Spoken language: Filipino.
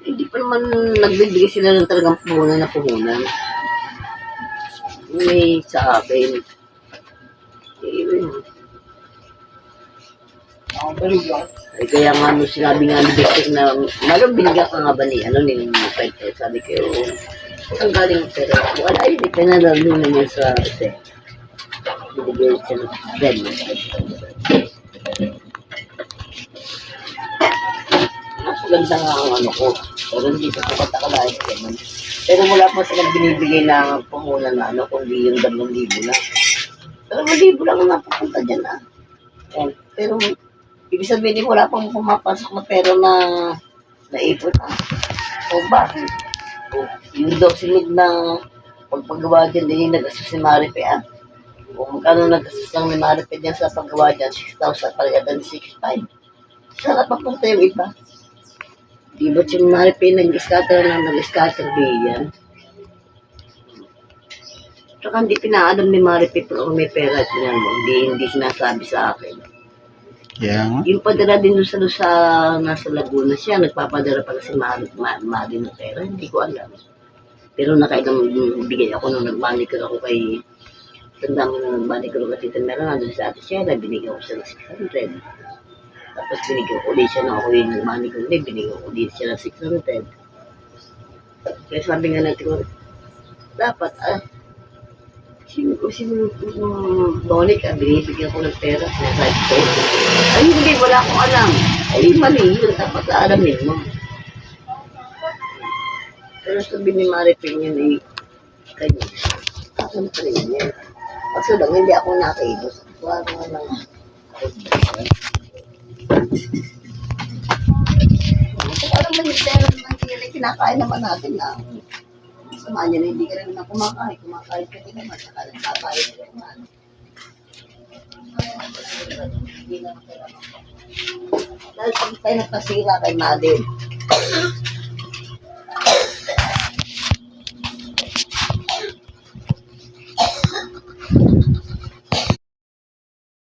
Hindi pa naman nagbibigay sila ng talagang puhunan na puhunan. May sa akin. Ay, kaya nga nung sinabi nga ni Victor na, malam binigyan ka nga ba ni, ni Pwede? Sabi ko, ang galing mo pero, wala, ay, di ka na lalo naman sa, binigay siya ng Ben. Ganda nga ang ko, pero hindi ko katakalain naman. Pero wala pa silang binibigay na panguna na kundi yung 2,000 na. 2,000 lang ang napapunta dyan Pero, ibig sabihin wala pang pumapasok na pera na naipon O bakit? Yung dosilog na pagpagawa dyan, din yung nagastos si Maripe O magkano nagastos lang ni Maripe dyan sa paggawa dyan, 6,000 pagkatan 6,500. Saan papunta yung iba? Di ba't yung Maripe nag-scatter din yan? Tsaka hindi pinaalam ni Maripe pero may pera at yan mo. Hindi sinasabi sa akin. Yeah. Yung padala din doon sa nasa Laguna siya, nagpapadala pala si Mari ng pera, hindi ko alam. Pero nakailang bigay ako nung nag-manicure ako kay, tanda mo nung nag-manicure ako Tita Mera, nandun sa Ate Sheila, binigyan ko siya ng 600. Tapos binigyan ko ulit siya na ako yung nag-manicure ulit, binigyan ko ulit siya ng 600. Kaya sabi nga natin, dapat sino Bonic, binibigyan ko ng pera, sinasabi ko. Ay, hindi, wala akong alam. Ay, mali yun, dapat alamin mo. Pero sabi ni Maripin yun kanya. Asan pa rin yan? Kaso lang, hindi ako nakailos. Wala nga lang. Kung alam mo yung pera naman kaya kinakain naman natin na samahan niya na hindi ka rin naman kumakain. Kumakain ka din naman. Saka lang kakain ka naman. Hindi naman kailangan. Dahil pag tayo nagpasira kay Madel,